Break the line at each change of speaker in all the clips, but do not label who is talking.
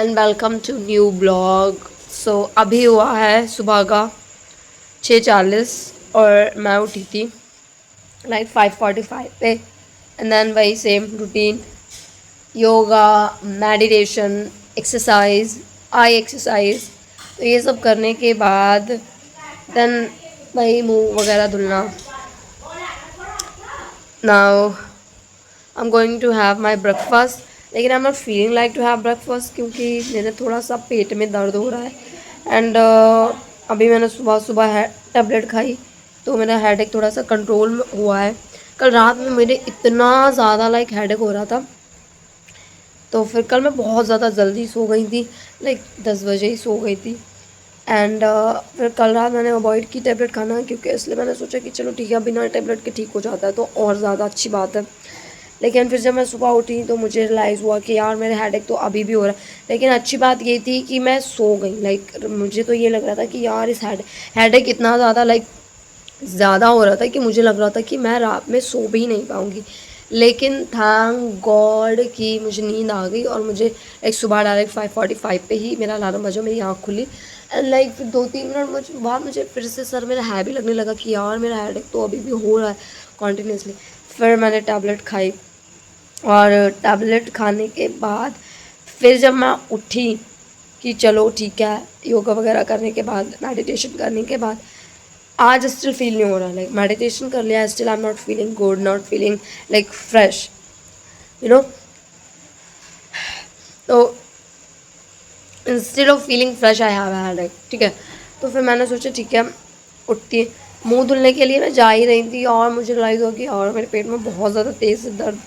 And welcome to new blog. So अभी हुआ है सुबह का 6:40 और मैं उठी थी लाइक 5:45 पे। एंड देन वही same routine, yoga, meditation, exercise, I exercise. तो ये सब करने के बाद देन वही मुंह वगैरह धुलना। Now I am going to have my breakfast, लेकिन I am not feeling like to have breakfast क्योंकि मेरे थोड़ा सा पेट में दर्द हो रहा है। एंड अभी मैंने सुबह सुबह टैबलेट खाई तो मेरा हेडेक थोड़ा सा कंट्रोल में हुआ है। कल रात में मेरे इतना ज़्यादा लाइक हेडेक हो रहा था, तो फिर कल मैं बहुत ज़्यादा जल्दी सो गई थी, लाइक 10 बजे ही सो गई थी। एंड फिर कल रात मैंने अवॉइड की टैबलेट खाना, क्योंकि इसलिए मैंने सोचा कि चलो ठीक है बिना टैबलेट के ठीक हो जाता है तो और ज़्यादा अच्छी बात है। लेकिन फिर जब मैं सुबह उठी तो मुझे रियलाइज़ हुआ कि यार मेरे हेडेक तो अभी भी हो रहा है। लेकिन अच्छी बात ये थी कि मैं सो गई। लाइक मुझे तो ये लग रहा था कि यार इस हेडेक इतना ज़्यादा लाइक ज़्यादा हो रहा था कि मुझे लग रहा था कि मैं रात में सो भी नहीं पाऊँगी। लेकिन थैंक गॉड कि मुझे नींद आ गई और मुझे एक सुबह डायरेक्ट 5:45 पे ही मेरा अलार्म बजा, मेरी आँख खुली। एंड लाइक फिर 2-3 मिनट बाद मुझे फिर से सर मेरा है भी लगने लगा कि यार मेरा हेडेक तो अभी भी हो रहा है कॉन्टीन्यूसली। फिर मैंने टैबलेट खाई और टैबलेट खाने के बाद फिर जब मैं उठी कि चलो ठीक है, योगा वगैरह करने के बाद, मेडिटेशन करने के बाद आज स्टिल फील नहीं हो रहा। लाइक मेडिटेशन कर लिया, still I am not feeling good, not feeling like fresh, you know. तो instead of feeling fresh I have had like, ठीक है। तो फिर मैंने सोचा ठीक है, उठती मुंह धुलने के लिए मैं जा ही रही थी और मुझे रियलाइज़ हो कि और मेरे पेट में बहुत ज़्यादा तेज़ दर्द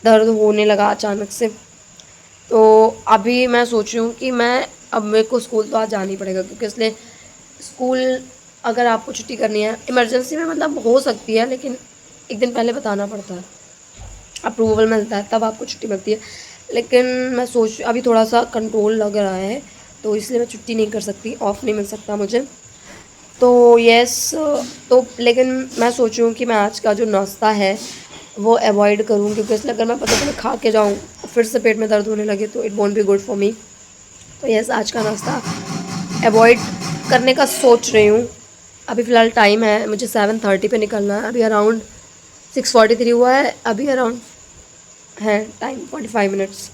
दर्द होने लगा अचानक से। तो अभी मैं सोच रही हूँ कि मैं अब मेरे को स्कूल तो आज जाना ही पड़ेगा, क्योंकि इसलिए स्कूल अगर आपको छुट्टी करनी है इमरजेंसी में मतलब हो सकती है, लेकिन एक दिन पहले बताना पड़ता है, अप्रूवल मिलता है तब आपको छुट्टी मिलती है। लेकिन मैं सोच अभी थोड़ा सा कंट्रोल लग रहा है तो इसलिए मैं छुट्टी नहीं कर सकती, ऑफ नहीं मिल सकता मुझे। तो यस, तो लेकिन मैं सोच रही हूँ कि मैं आज का जो नाश्ता है वो अवॉइड करूँ, क्योंकि इसलिए अगर मैं पता चले खा के जाऊँ फिर से पेट में दर्द होने लगे तो it won't be good for me. तो यस, आज का नाश्ता अवॉइड करने का सोच रही हूँ। अभी फ़िलहाल टाइम है, मुझे 7:30 पे निकलना है, अभी अराउंड 6:43 हुआ है, अभी अराउंड है टाइम 45 मिनट्स।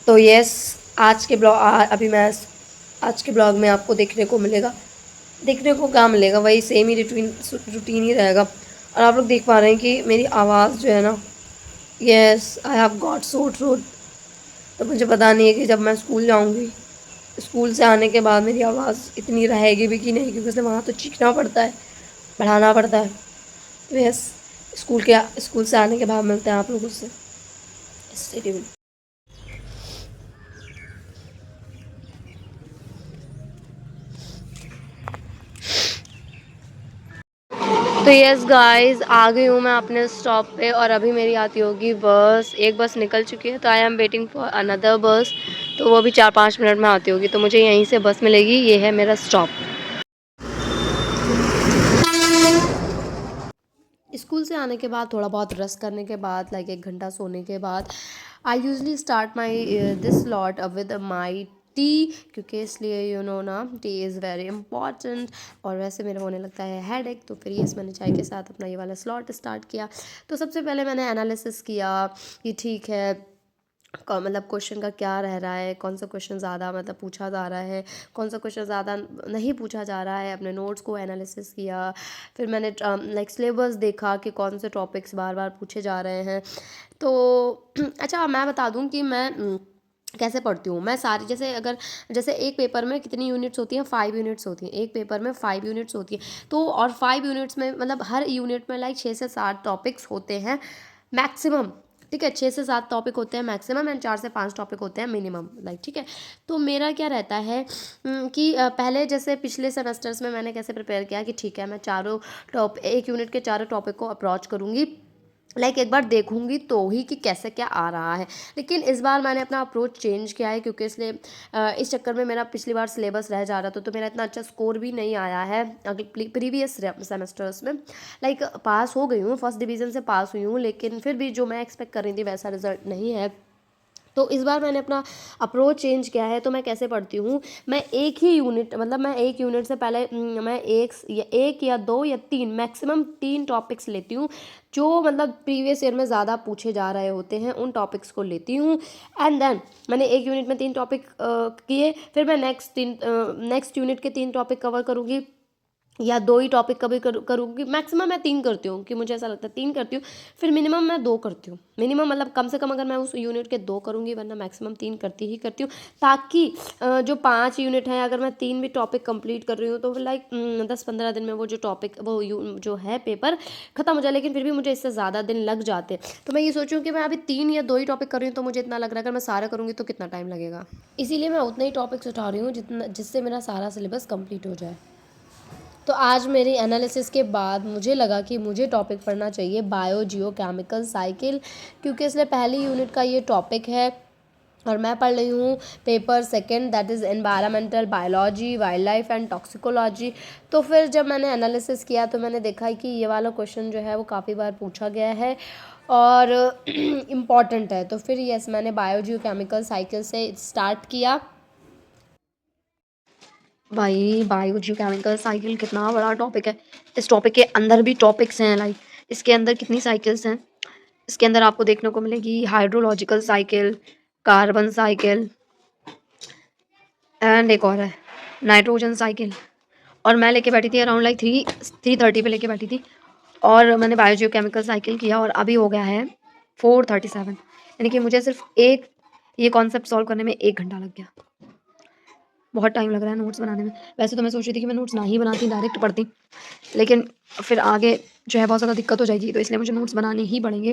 तो यस, आज के ब्लॉग अभी मैं आज के ब्लॉग में आपको देखने को क्या मिलेगा, वही सेम ही रूटीन ही रहेगा। और आप लोग देख पा रहे हैं कि मेरी आवाज़ जो है ना, yes I have got so throat. तो मुझे पता नहीं है कि जब मैं स्कूल जाऊंगी, स्कूल से आने के बाद मेरी आवाज़ इतनी रहेगी भी कि नहीं, क्योंकि उसे वहाँ तो चीखना पड़ता है, बढ़ाना पड़ता है। तो यस, स्कूल से आने के बाद मिलते हैं आप लोगों से। Stay tuned. तो यस गाइस, आ गई हूँ मैं अपने स्टॉप पे और अभी मेरी आती होगी बस। एक बस निकल चुकी है तो I am waiting for another बस, तो वो भी 4-5 मिनट में आती होगी, तो मुझे यहीं से बस मिलेगी। ये है मेरा स्टॉप। स्कूल से आने के बाद थोड़ा बहुत रेस्ट करने के बाद, लाइक 1 घंटा सोने के बाद, I usually start my this lot with my T, क्योंकि इसलिए यू नो ना, टी इज़ वेरी इंपॉर्टेंट। और वैसे मेरा होने लगता है हेडेक, तो फिर यस मैंने चाय के साथ अपना ये वाला स्लॉट स्टार्ट किया। तो सबसे पहले मैंने एनालिसिस किया कि ठीक है, मतलब क्वेश्चन का क्या रह रहा है, कौन सा क्वेश्चन ज़्यादा मतलब पूछा जा रहा है, कौन सा क्वेश्चन ज़्यादा नहीं पूछा जा रहा है। अपने नोट्स को एनालिसिस किया। फिर मैंने लाइक सिलेबस देखा कि कौन से टॉपिक्स बार बार पूछे जा रहे हैं। तो अच्छा, मैं बता दूं कि मैं कैसे पढ़ती हूँ। मैं सारी जैसे एक पेपर में कितनी यूनिट्स होती हैं, 5 यूनिट्स होती हैं। एक पेपर में 5 यूनिट्स होती हैं, तो और 5 यूनिट्स में मतलब हर यूनिट में लाइक 6 से 7 टॉपिक्स होते हैं मैक्सिमम। ठीक है, 6 से 7 टॉपिक होते हैं मैक्सिमम एंड 4 से 5 टॉपिक होते हैं मिनिमम, लाइक ठीक है। तो मेरा क्या रहता है कि पहले जैसे पिछले सेमेस्टर्स में मैंने कैसे प्रिपेयर किया कि ठीक है, मैं एक यूनिट के चारों टॉपिक को अप्रोच करूँगी, लाइक एक बार देखूंगी तो ही कि कैसे क्या आ रहा है। लेकिन इस बार मैंने अपना अप्रोच चेंज किया है, क्योंकि इसलिए इस चक्कर में मेरा पिछली बार सिलेबस रह जा रहा था, तो मेरा इतना अच्छा स्कोर भी नहीं आया है अगले प्रीवियस सेमेस्टर्स में। लाइक पास हो गई हूँ, फर्स्ट डिवीज़न से पास हुई हूँ, लेकिन फिर भी जो मैं एक्सपेक्ट कर रही थी वैसा रिजल्ट नहीं है। तो इस बार मैंने अपना अप्रोच चेंज किया है। तो मैं कैसे पढ़ती हूँ, मैं एक ही यूनिट, मतलब मैं एक यूनिट से पहले मैं एक या दो या तीन, मैक्सिमम तीन टॉपिक्स लेती हूँ जो मतलब प्रीवियस ईयर में ज़्यादा पूछे जा रहे होते हैं, उन टॉपिक्स को लेती हूँ। एंड देन मैंने एक यूनिट में तीन टॉपिक किए, फिर मैं नेक्स्ट यूनिट के तीन टॉपिक कवर करूँगी, या दो ही टॉपिक कभी करूँगी। मैक्सिमम मैं तीन करती हूँ कि मुझे ऐसा लगता है तीन करती हूँ, फिर मिनिमम मैं दो करती हूँ। मिनिमम मतलब कम से कम अगर मैं उस यूनिट के दो करूँगी, वरना मैक्सिमम तीन करती ही करती हूँ, ताकि जो 5 यूनिट हैं अगर मैं तीन भी टॉपिक कंप्लीट कर रही हूँ तो फिर लाइक 10-15 दिन में वो जो टॉपिक जो है पेपर ख़त्म हो जाए। लेकिन फिर भी मुझे इससे ज़्यादा दिन लग जाते हैं। तो मैं ये सोचूँ कि मैं अभी तीन या दो ही टॉपिक कर रही हूँ, तो मुझे इतना लग रहा है अगर मैं सारा करूँगी तो कितना टाइम लगेगा। इसीलिए मैं उतने ही टॉपिक्स उठा रही हूँ जितना, जिससे मेरा सारा सिलेबस कंप्लीट हो जाए। तो आज मेरी एनालिसिस के बाद मुझे लगा कि मुझे टॉपिक पढ़ना चाहिए बायो जियो केमिकल साइकिल, क्योंकि इसलिए पहली यूनिट का ये टॉपिक है और मैं पढ़ रही हूँ paper second, that is environmental biology, wild life and toxicology. तो फिर जब मैंने एनालिसिस किया तो मैंने देखा कि ये वाला क्वेश्चन जो है वो काफ़ी बार पूछा गया है और इम्पॉर्टेंट है। तो फिर यस, मैंने बायो जियो केमिकल साइकिल से स्टार्ट किया। भाई बायो केमिकल साइकिल कितना बड़ा टॉपिक है। इस टॉपिक के अंदर भी टॉपिक्स हैं, लाइक इसके अंदर कितनी साइकिल्स हैं। इसके अंदर आपको देखने को मिलेगी hydrological cycle, carbon cycle and एक और है नाइट्रोजन साइकिल। और मैं लेके बैठी थी अराउंड लाइक 3:30 पे लेके बैठी थी, और मैंने बायो केमिकल साइकिल किया और अभी हो गया है 4:37, यानी कि मुझे सिर्फ एक ये कॉन्सेप्ट सॉल्व करने में 1 घंटा लग गया। बहुत टाइम लग रहा है नोट्स बनाने में। वैसे तो मैं सोच रही थी कि मैं नोट्स ना ही बनाती, डायरेक्ट पढ़ती, लेकिन फिर आगे जो है बहुत ज़्यादा दिक्कत हो जाएगी, तो इसलिए मुझे नोट्स बनाने ही पड़ेंगे।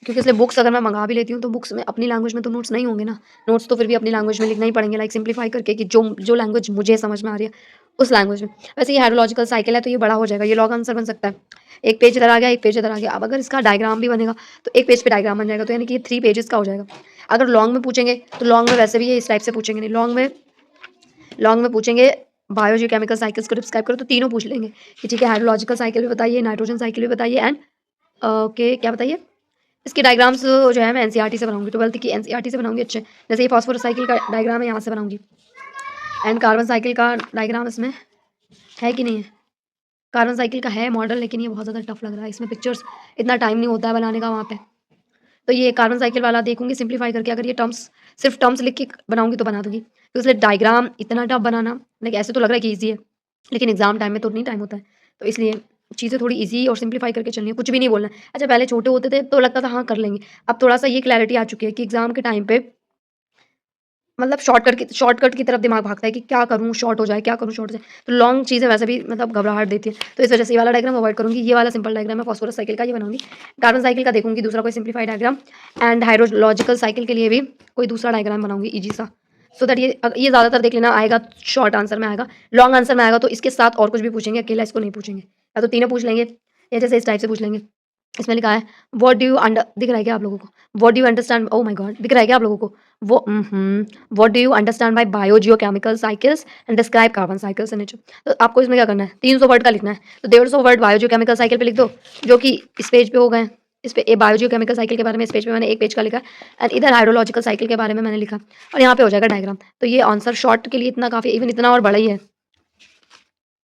क्योंकि इसलिए बुक्स अगर मैं मंगा भी लेती हूँ तो बुक्स में अपनी लैंग्वेज में तो नोट्स नहीं होंगे ना। नोट्स तो फिर भी अपनी लैंग्वेज में लिखना ही पड़ेंगे, लाइक सिंप्लीफाई करके, कि जो जो लैंग्वेज मुझे समझ में आ रही है उस लैंग्वेज में। वैसे ये हाइड्रोलॉजिकल साइकिल है तो ये बड़ा हो जाएगा, ये लॉन्ग आंसर बन सकता है। एक पेज इधर आ गया, एक पेज इधर आ गया। अब अगर इसका डायग्राम भी बनेगा तो एक पेज पे डायग्राम बन जाएगा, तो यानी कि 3 पेजेस का हो जाएगा। अगर लॉन्ग में पूछेंगे तो लॉन्ग में वैसे भी ये इस टाइप से पूछेंगे नहीं, लॉन्ग में पूछेंगे बायो केमिकल साइकिल्स को डिस्क्राइब करो, तो तीनों पूछ लेंगे कि ठीक है हाइड्रोलॉजिकल साइकिल भी बताइए, नाइट्रोजन साइकिल भी बताइए, एंड ओके क्या बताइए। इसके डायग्राम्स जो है मैं एनसीईआरटी से बनाऊंगी, 12th की एनसीईआरटी से बनाऊंगी अच्छे। जैसे ये फॉस्फोरस साइकिल का डायग्राम है, यहाँ से बनाऊंगी। एंड कार्बन साइकिल का डायग्राम इसमें है कि नहीं है। कार्बन साइकिल का है मॉडल, लेकिन ये बहुत ज़्यादा टफ लग रहा है, इसमें पिक्चर्स इतना टाइम नहीं होता है बनाने का वहाँ पे। तो ये कार्बन साइकिल वाला देखूंगी सिंप्लीफाई करके। अगर ये टर्म्स सिर्फ टर्म्स लिख के बनाऊंगी तो बना दूंगी, तो इसलिए डायग्राम इतना टफ बनाना, लाइक ऐसे तो लग रहा है कि ईजी है, लेकिन एग्जाम टाइम में तो नहीं टाइम होता है। तो इसलिए चीज़ें थोड़ी ईजी और सिंप्लीफाई करके चलनी है, कुछ भी नहीं बोलना है। अच्छा पहले छोटे होते थे तो लगता था हाँ कर लेंगे, अब थोड़ा सा ये क्लैरिटी आ चुकी है कि एग्जाम के टाइम पे मतलब शॉर्टकट की तरफ दिमाग भागता है कि क्या करूँ शॉर्ट हो जाए, क्या करूँ शॉर्ट हो जाए। तो लॉन्ग चीज़ें वैसे भी मतलब घबराहट देती है, तो इस वजह से ये वाला डायग्राम अवॉइड करूँगी। ये वाला सिंपल डायग्राम है फॉस्फोरस साइकिल का, ये बनाऊंगी। कार्बन साइकिल का देखूंगी दूसरा कोई simplified diagram, and hydrological cycle के लिए भी कोई दूसरा डायग्राम बनाऊंगी ईजी सा, सो दैट ये ज़्यादातर देख लेना आएगा, शॉर्ट आंसर में आएगा। लॉन्ग आंसर में आएगा तो इसके साथ और कुछ भी पूछेंगे, अकेला इसको नहीं पूछेंगे, या तो तीनों पूछ लेंगे या जैसे इस टाइप से पूछ लेंगे। इसमें लिखा है व्हाट डू यू अंडर, दिख रहा है क्या आप लोगों को? What do you understand, oh my God, दिख रहा है क्या आप लोगों को? वो what do you understand by biogeochemical cycles and describe carbon cycles in nature. तो आपको इसमें क्या करना है, 300 वर्ड का लिखना है, तो 150 वर्ड बायोजियोकेमिकल साइकिल पे लिख दो, जो कि इस पेज पे हो गए। इस पे बायोजियोकेमिकल साइकिल के बारे में इस पेज पे मैंने एक पेज का लिखा, एंड इधर हाइड्रोलॉजिकल साइकिल के बारे में मैंने लिखा, और यहाँ पे हो जाएगा डायग्राम। तो ये आंसर शॉर्ट के लिए इतना काफ़ी, इवन इतना और बड़ा ही है।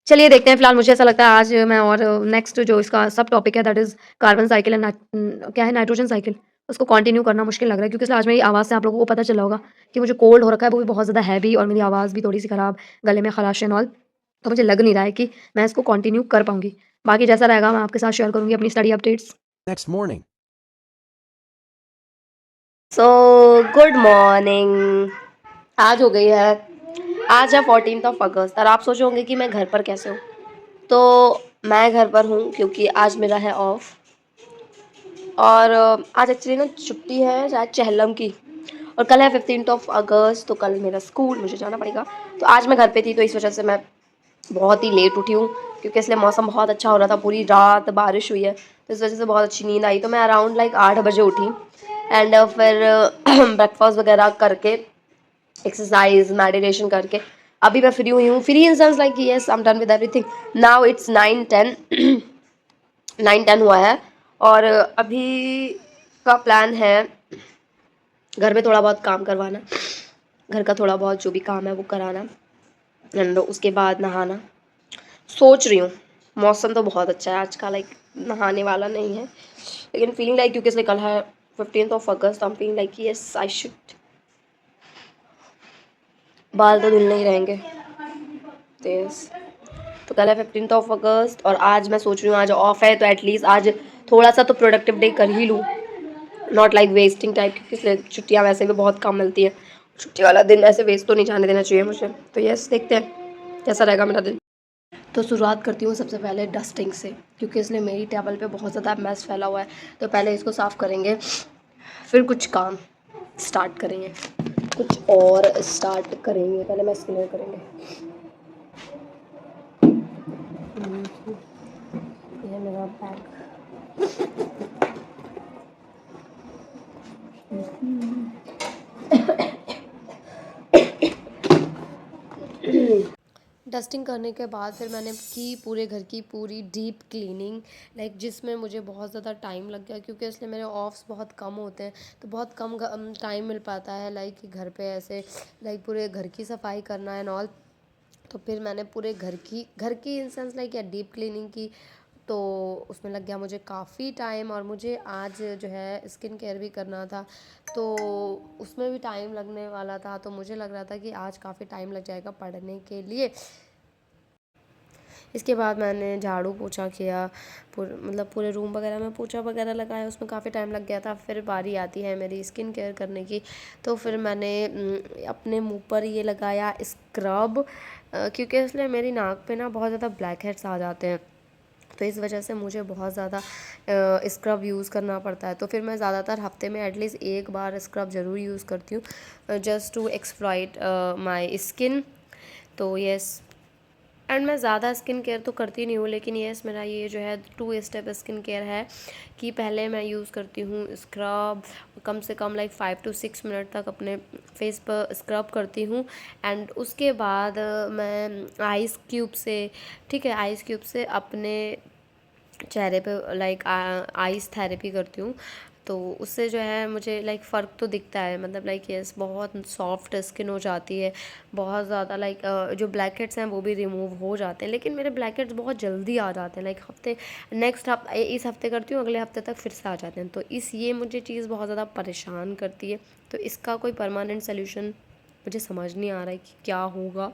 चलिए देखते हैं। फिलहाल मुझे ऐसा लगता है आज मैं और नेक्स्ट जो इसका सब टॉपिक है that is carbon cycle and क्या है नाइट्रोजन साइकिल, उसको कंटिन्यू करना मुश्किल लग रहा है, क्योंकि आज मेरी आवाज़ से आप लोगों को पता चला होगा कि मुझे कोल्ड हो रखा है, वो भी बहुत ज़्यादा हैवी, और मेरी आवाज़ भी थोड़ी सी ख़राब, गले में खराश एंड ऑल। तो मुझे लग नहीं रहा है कि मैं इसको कंटिन्यू कर पाऊंगी। बाकी जैसा रहेगा मैं आपके साथ शेयर करूंगी अपनी study updates.
Next morning.
So good morning. आज हो गई है, आज है 14 अगस्त, और आप सोच होंगे कि मैं घर पर कैसे हूँ। तो मैं घर पर हूँ क्योंकि आज मेरा है ऑफ, और आज एक्चुअली ना छुट्टी है शायद चहलम की, और कल है 15 अगस्त, तो कल मेरा स्कूल, मुझे जाना पड़ेगा। तो आज मैं घर पे थी, तो इस वजह से मैं बहुत ही लेट उठी हूँ, क्योंकि इसलिए मौसम बहुत अच्छा हो रहा था, पूरी रात बारिश हुई है, तो इस वजह से बहुत अच्छी नींद आई। तो मैं अराउंड लाइक 8 बजे उठी, एंड फिर ब्रेकफास्ट वगैरह करके, एक्सरसाइज मेडिटेशन करके अभी मैं फ्री हुई हूँ। Free in sense like yes I am done with everything, now it's 9:10 9:10 हुआ है, और अभी का प्लान है घर में थोड़ा बहुत काम करवाना, घर का थोड़ा बहुत जो भी काम है वो कराना, एंड उसके बाद नहाना। सोच रही हूँ, मौसम तो बहुत अच्छा है आज का, लाइक नहाने वाला नहीं है, लेकिन फीलिंग लाइक क्योंकि इसलिए कल है 15th August, I am feeling like yes I should. बाल तो धुलने ही रहेंगे तो yes। तो कल है 15th अगस्त और आज मैं सोच रही हूँ आज ऑफ है तो एटलीस्ट आज थोड़ा सा तो प्रोडक्टिव डे कर ही लूँ, नॉट लाइक वेस्टिंग टाइप, क्योंकि इसलिए छुट्टियाँ वैसे भी बहुत कम मिलती है, छुट्टी वाला दिन ऐसे वेस्ट तो नहीं जाने देना चाहिए मुझे। तो यस देखते हैं कैसा रहेगा मेरा दिन। तो शुरुआत करती हूँ सबसे पहले डस्टिंग से, क्योंकि इसलिए मेरी टेबल पे बहुत ज़्यादा मैस फैला हुआ है। तो पहले इसको साफ़ करेंगे, फिर कुछ काम स्टार्ट करेंगे, कुछ और स्टार्ट करेंगे। पहले मैं स्किन केयर करेंगे। ये मेरा बैग, डस्टिंग करने के बाद फिर मैंने की पूरे घर की पूरी डीप क्लीनिंग, लाइक जिसमें मुझे बहुत ज़्यादा टाइम लग गया, क्योंकि इसलिए मेरे ऑफ्स बहुत कम होते हैं तो बहुत कम टाइम मिल पाता है लाइक घर पे ऐसे लाइक पूरे घर की सफाई करना एंड ऑल। तो फिर मैंने पूरे घर की इन सेंस लाइक या डीप क्लीनिंग की, तो उसमें लग गया मुझे काफ़ी टाइम। और मुझे आज जो है स्किन केयर भी करना था, तो उसमें भी टाइम लगने वाला था, तो मुझे लग रहा था कि आज काफ़ी टाइम लग जाएगा पढ़ने के लिए। इसके बाद मैंने झाड़ू पोछा किया, मतलब पूरे रूम वगैरह में पोछा वगैरह लगाया, उसमें काफ़ी टाइम लग गया था। फिर बारी आती है मेरी स्किन केयर करने की, तो फिर मैंने अपने मुंह पर ये लगाया स्क्रब, क्योंकि इसलिए मेरी नाक पे ना बहुत ज़्यादा ब्लैक हेड्स आ जाते हैं, तो इस वजह से मुझे बहुत ज़्यादा स्क्रब यूज़ करना पड़ता है। तो फिर मैं ज़्यादातर हफ्ते में एटलीस्ट एक बार स्क्रब ज़रूर यूज़ करती हूँ, just to exploit my skin. तो यस, एंड मैं ज़्यादा स्किन केयर तो करती नहीं हूँ, लेकिन यस मेरा ये जो है 2 स्टेप स्किन केयर है कि पहले मैं यूज़ करती हूँ स्क्रब, कम से कम लाइक 5 to 6 मिनट तक अपने फेस पर स्क्रब करती हूँ, एंड उसके बाद मैं आइस क्यूब से, ठीक है, आइस क्यूब से अपने चेहरे पे लाइक आइस थेरेपी करती हूँ। तो उससे जो है मुझे लाइक फ़र्क तो दिखता है, मतलब लाइक यस बहुत सॉफ्ट स्किन हो जाती है, बहुत ज़्यादा लाइक जो ब्लैक हेड्स हैं वो भी रिमूव हो जाते हैं। लेकिन मेरे ब्लैक हेड्स बहुत जल्दी आ जाते हैं, लाइक इस हफ्ते करती हूँ, अगले हफ्ते तक फिर से आ जाते हैं, तो ये मुझे चीज़ बहुत ज़्यादा परेशान करती है। तो इसका कोई परमानेंट सोल्यूशन मुझे समझ नहीं आ रहा है कि क्या होगा।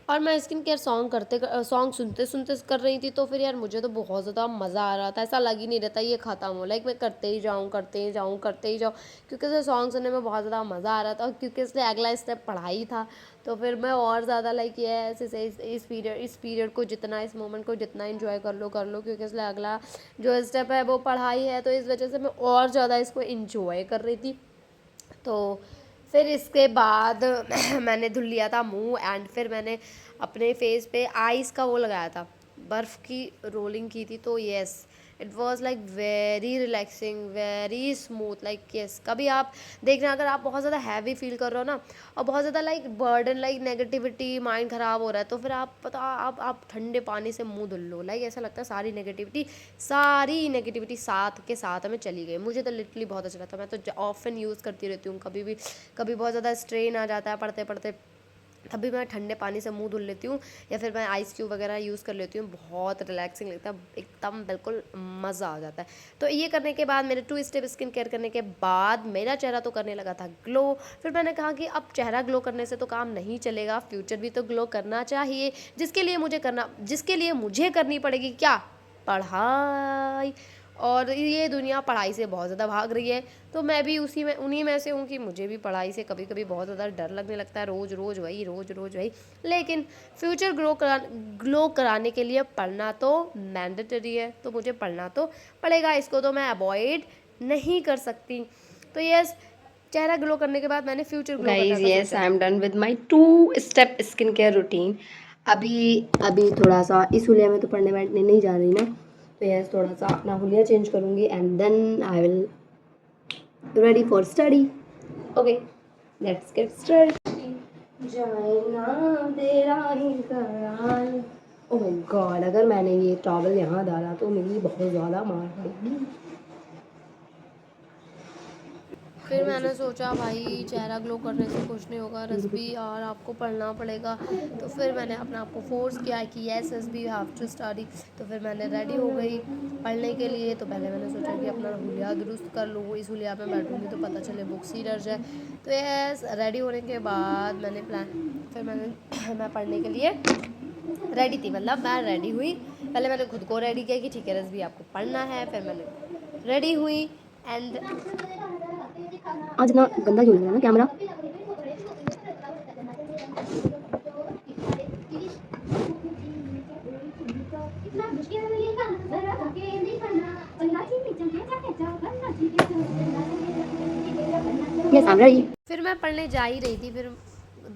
और मैं स्किन केयर सॉन्ग सुनते सुनते कर रही थी, तो फिर यार मुझे तो बहुत ज़्यादा मज़ा आ रहा था, ऐसा लग ही नहीं रहता ये ख़त्म हो, लाइक मैं करते ही जाऊँ करते ही जाऊँ करते ही जाऊँ, क्योंकि उसे सॉन्ग सुनने में बहुत ज़्यादा मज़ा आ रहा था, और क्योंकि इससे अगला स्टेप पढ़ाई था, तो फिर मैं और ज़्यादा लाइक ये ऐसे से इस पीरियड को जितना, इस मोमेंट को जितना इन्जॉय कर लो, क्योंकि इसलिए अगला जो स्टेप है वो पढ़ाई है, तो इस वजह से मैं और ज़्यादा इसको इन्जॉय कर रही थी। तो फिर इसके बाद मैंने धुल लिया था मुंह, एंड फिर मैंने अपने फेस पे आइस का वो लगाया था, बर्फ़ की रोलिंग की थी। तो yes, it was like very relaxing, very smooth, like yes कभी आप देखना, अगर आप बहुत ज़्यादा हैवी फील कर रहे हो ना, और बहुत ज़्यादा like burden, like negativity, mind ख़राब हो रहा है, तो फिर आप ठंडे पानी से मुंह धुल लो, लाइक ऐसा लगता है सारी नेगेटिविटी साथ के साथ हमें चली गई। मुझे तो लिटरली बहुत अच्छा लगता है, मैं तो ऑफन यूज़ करती रहती हूँ, कभी बहुत ज़्यादा स्ट्रेन आ जाता है पढ़ते पढ़ते, तभी मैं ठंडे पानी से मुंह धुल लेती हूँ, या फिर मैं आइस क्यूब वगैरह यूज़ कर लेती हूँ, बहुत रिलैक्सिंग लगता है, एकदम बिल्कुल मज़ा आ जाता है। तो ये करने के बाद, मेरे 2 स्टेप स्किन केयर करने के बाद मेरा चेहरा तो करने लगा था ग्लो। फिर मैंने कहा कि अब चेहरा ग्लो करने से तो काम नहीं चलेगा, फ्यूचर भी तो ग्लो करना चाहिए, जिसके लिए मुझे करनी पड़ेगी क्या, पढ़ाई। और ये दुनिया पढ़ाई से बहुत ज़्यादा भाग रही है, तो मैं भी उन्हीं में से हूँ कि मुझे भी पढ़ाई से कभी कभी बहुत ज़्यादा डर लगने लगता है, रोज़ रोज़ वही। लेकिन फ्यूचर ग्लो कराने के लिए पढ़ना तो मैंडेटरी है, तो मुझे पढ़ना तो पड़ेगा, इसको तो मैं अवॉइड नहीं कर सकती। तो यस, चेहरा ग्लो करने के बाद मैंने फ्यूचर ग्लो करने का yes
guys
I
I
am
am
done
done
with
with
my
my
2 step skin care routine. अभी अभी थोड़ा सा इस हुलिया में तो पढ़ने बैठने नहीं जा रही ना, तो यस थोड़ा सा अपना हुलिया चेंज करूँगी, and then I will ready for study. Okay, let's get start. जाए ना तेरा इकरार। ओह माय गॉड, अगर मैंने ये टॉवल यहाँ डाला तो मेरी बहुत ज़्यादा मार पड़ेगी। फिर मैंने सोचा भाई चेहरा ग्लो करने से कुछ नहीं होगा रसबी, और आपको पढ़ना पड़ेगा। तो फिर मैंने अपने आप को फोर्स किया कि yes Rasbi you have to study. तो फिर मैंने रेडी हो गई पढ़ने के लिए। तो पहले मैंने सोचा कि अपना हुलिया दुरुस्त कर लूँ, इस हुलिया में बैठूँगी तो पता चले बुक्स ही डर जाए। तो यस रेडी होने के बाद मैंने फिर मैं पढ़ने के लिए रेडी थी, मतलब मैं रेडी हुई। पहले मैंने खुद को रेडी किया कि ठीक है रसबी आपको पढ़ना है। फिर मैंने रेडी हुई एंड आज ना गंदा क्यों लग रहा है ना camera. Yes I am ready. फिर मैं पढ़ने जा ही रही थी, फिर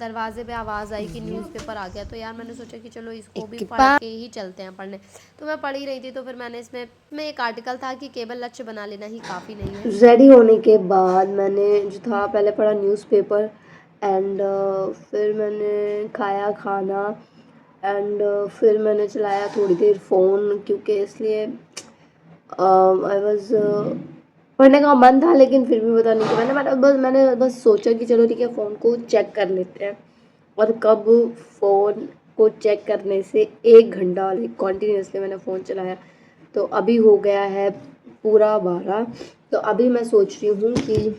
दरवाजे पे आवाज़ आई कि न्यूज़पेपर आ गया। तो यार मैंने सोचा कि चलो इसको भी पढ़ के ही चलते हैं पढ़ने। तो मैं पढ़ ही रही थी। तो फिर मैंने इसमें एक आर्टिकल था कि केवल लक्ष्य बना लेना ही काफ़ी नहीं है। रेडी होने के बाद मैंने जो था पहले पढ़ा न्यूज़पेपर एंड फिर मैंने खाया खाना एंड फिर मैंने चलाया थोड़ी देर फ़ोन, क्योंकि इसलिए आई वॉज पढ़ने का मन था, लेकिन फिर भी पता नहीं कि मैंने बस सोचा कि चलो ठीक है फ़ोन को चेक कर लेते हैं। और कब फ़ोन को चेक करने से 1 घंटा कॉन्टीन्यूसली मैंने फ़ोन चलाया। तो अभी हो गया है पूरा 12। तो अभी मैं सोच रही हूँ कि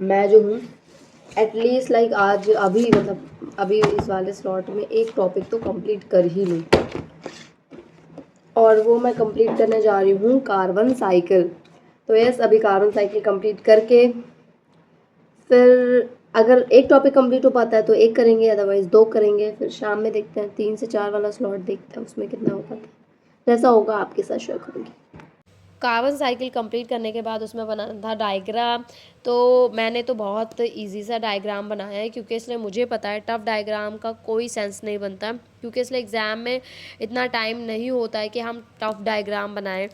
मैं जो हूँ एटलीस्ट आज अभी मतलब अभी इस वाले स्लॉट में एक टॉपिक तो कंप्लीट कर ही लूँ, और वो मैं कंप्लीट करने जा रही हूँ कार्बन साइकिल। तो यस अभी कार्बन साइकिल कंप्लीट करके फिर अगर एक टॉपिक कंप्लीट हो पाता है तो एक करेंगे, अदरवाइज़ 2 करेंगे। फिर शाम में देखते हैं 3 से 4 वाला स्लॉट देखते हैं उसमें कितना हो पाता है। जैसा होगा आपके साथ शेयर करूँगी। कार्बन साइकिल कंप्लीट करने के बाद उसमें बनाना था डायग्राम। तो मैंने तो बहुत इजी सा डायग्राम बनाया है, क्योंकि इसलिए मुझे पता है टफ़ डायग्राम का कोई सेंस नहीं बनता, क्योंकि इसलिए एग्ज़ाम में इतना टाइम नहीं होता है कि हम टफ़ डायग्राम बनाएं।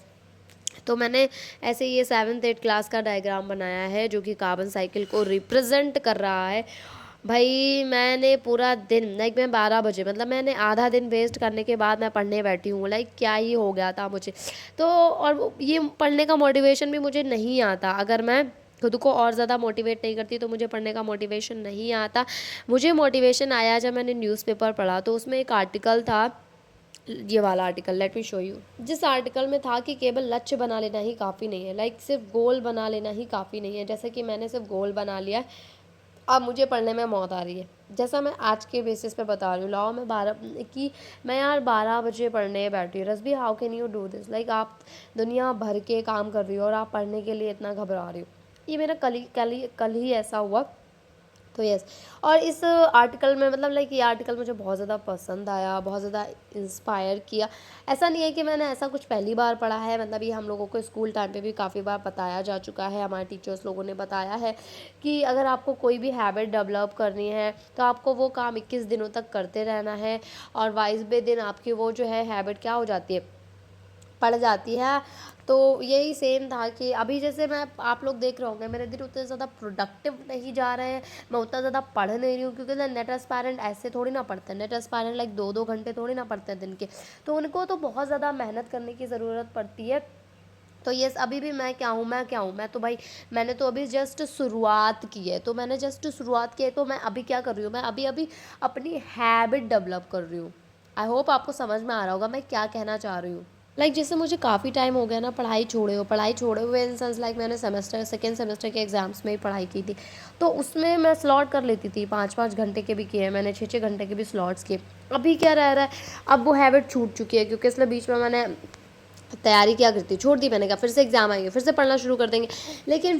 तो मैंने ऐसे ये 7th-8th क्लास का डायग्राम बनाया है जो कि कार्बन साइकिल को रिप्रेजेंट कर रहा है। भाई मैंने पूरा दिन मैं 12 बजे मतलब मैंने आधा दिन वेस्ट करने के बाद मैं पढ़ने बैठी हूँ। क्या ही हो गया था मुझे तो। और ये पढ़ने का मोटिवेशन भी मुझे नहीं आता, अगर मैं खुद को और ज़्यादा मोटिवेट नहीं करती तो मुझे पढ़ने का मोटिवेशन नहीं आता। मुझे मोटिवेशन आया जब मैंने न्यूज़पेपर पढ़ा। तो उसमें एक आर्टिकल था, ये वाला article, let me show you. जिस आर्टिकल में था कि केवल लक्ष्य बना लेना ही काफ़ी नहीं है, सिर्फ गोल बना लेना ही काफ़ी नहीं है। जैसे कि मैंने सिर्फ गोल बना लिया है, अब मुझे पढ़ने में मौत आ रही है। जैसा मैं आज के बेसिस पे बता रही हूँ, लाओ मैं यार 12 बजे पढ़ने बैठी हूँ। Rasbi how can you do this? Like आप दुनिया भर के काम कर रही हो और आप पढ़ने के लिए इतना घबरा रही हो। ये मेरा कल ही ऐसा हुआ। तो यस, और इस आर्टिकल में ये आर्टिकल मुझे बहुत ज़्यादा पसंद आया, बहुत ज़्यादा इंस्पायर किया। ऐसा नहीं है कि मैंने ऐसा कुछ पहली बार पढ़ा है, ये हम लोगों को स्कूल टाइम पे भी काफ़ी बार बताया जा चुका है। हमारे टीचर्स लोगों ने बताया है कि अगर आपको कोई भी हैबिट डेवलप करनी है तो आपको वो काम 21 दिनों तक करते रहना है, और 22वें दिन आपकी वो जो है हैबिट क्या हो जाती है, पड़ जाती है। तो यही सेम था कि अभी जैसे आप लोग देख रहे होंगे मेरे दिन उतने ज़्यादा प्रोडक्टिव नहीं जा रहे हैं, मैं उतना ज़्यादा पढ़ नहीं रही हूँ, क्योंकि नेट एस्पायरेंट ऐसे थोड़ी ना पढ़ते हैं। नेट एस्पायरेंट 2-2 घंटे थोड़ी ना पढ़ते हैं दिन के, तो उनको तो बहुत ज़्यादा मेहनत करने की ज़रूरत पड़ती है। तो यस, अभी भी मैं क्या हूँ मैं तो भाई मैंने तो अभी जस्ट शुरुआत की है। तो मैंने जस्ट शुरुआत की है, तो मैं अभी क्या कर रही हूँ, मैं अभी अपनी हैबिट डेवलप कर रही हूँ। आई होप आपको समझ में आ रहा होगा मैं क्या कहना चाह रही हूँ। जैसे मुझे काफ़ी टाइम हो गया ना पढ़ाई छोड़े हुए इन सेंस मैंने सेकेंड सेमेस्टर के एग्ज़ाम्स में ही पढ़ाई की थी। तो उसमें मैं स्लॉट कर लेती थी, 5-5 घंटे के भी किए हैं मैंने, 6-6 घंटे के भी स्लॉट्स किए। अभी क्या रह रहा है, अब वो हैबिट छूट चुकी है, क्योंकि इसलिए बीच में मैंने तैयारी क्या करती, छोड़ दी मैंने कहा फिर से एग्ज़ाम आएंगे फिर से पढ़ना शुरू कर देंगे। लेकिन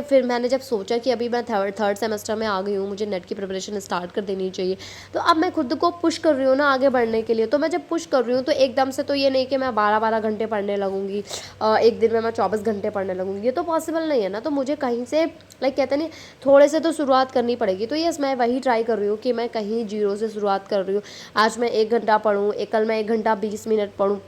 फिर मैंने जब सोचा कि अभी मैं थर्ड सेमेस्टर में आ गई हूँ, मुझे नेट की प्रिपरेशन स्टार्ट कर देनी चाहिए। तो अब मैं खुद को पुश कर रही हूँ ना आगे बढ़ने के लिए। तो मैं जब पुश कर रही हूँ तो एकदम से तो ये नहीं कि मैं 12-12 घंटे पढ़ने लगूँगी, एक दिन में मैं 24 घंटे पढ़ने लगूँगी, ये तो पॉसिबल नहीं है ना। तो मुझे कहीं से कहते नहीं, थोड़े से तो शुरुआत करनी पड़ेगी। तो यस, मैं वही ट्राई कर रही हूँ कि मैं कहीं 0 से शुरुआत कर रही हूँ। आज मैं 1 घंटा पढ़ूँ, कल मैं 1 घंटा 20 मिनट पढ़ूँ,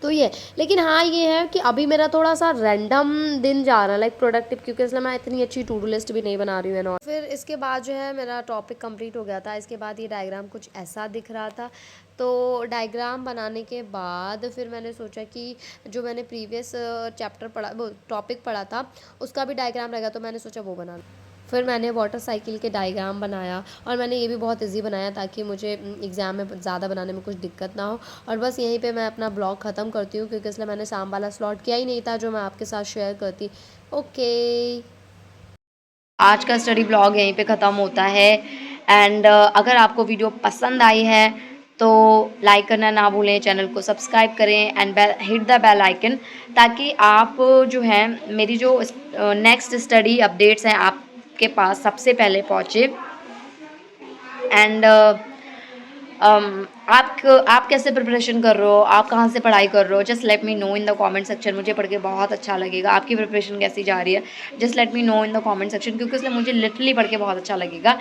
तो ये, लेकिन हाँ ये है कि अभी मेरा थोड़ा सा रैंडम दिन जा रहा है, लाइक प्रोडक्टिव, क्योंकि इसलिए मैं इतनी अच्छी टू डू लिस्ट भी नहीं बना रही हूँ एंड ऑल। फिर इसके बाद जो है मेरा टॉपिक कंप्लीट हो गया था। इसके बाद ये डायग्राम कुछ ऐसा दिख रहा था। तो डायग्राम बनाने के बाद फिर मैंने सोचा कि जो मैंने प्रीवियस चैप्टर पढ़ा, वो टॉपिक पढ़ा था, उसका भी डायग्राम रहेगा, तो मैंने सोचा वो बना लूँ। फिर मैंने वाटर साइकिल के डायग्राम बनाया, और मैंने ये भी बहुत इजी बनाया ताकि मुझे एग्ज़ाम में ज़्यादा बनाने में कुछ दिक्कत ना हो। और बस यहीं पे मैं अपना ब्लॉग ख़त्म करती हूँ, क्योंकि इसलिए मैंने शाम वाला स्लॉट किया ही नहीं था जो मैं आपके साथ शेयर करती। ओके,
आज का स्टडी ब्लॉग यहीं पे ख़त्म होता है। एंड अगर आपको वीडियो पसंद आई है तो लाइक करना ना भूलें, चैनल को सब्सक्राइब करें and bell hit the bell icon, ताकि आप जो है मेरी जो नेक्स्ट स्टडी अपडेट्स हैं आपके पास सबसे पहले पहुँचे। एंड आप कैसे प्रिपरेशन कर रहे हो, आप कहाँ से पढ़ाई कर रहे हो, just let me know in the comment section. मुझे पढ़ के बहुत अच्छा लगेगा आपकी प्रिपरेशन कैसी जा रही है। Just let me know in the comment section, क्योंकि इसलिए मुझे लिटरली पढ़ के बहुत अच्छा लगेगा।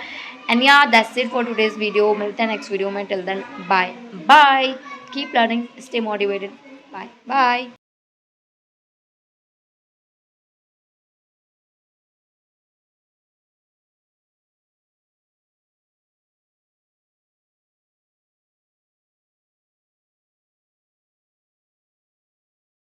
And yeah that's it for today's video. मिलते हैं नेक्स्ट वीडियो में। Till then bye bye, keep learning, stay motivated, bye bye.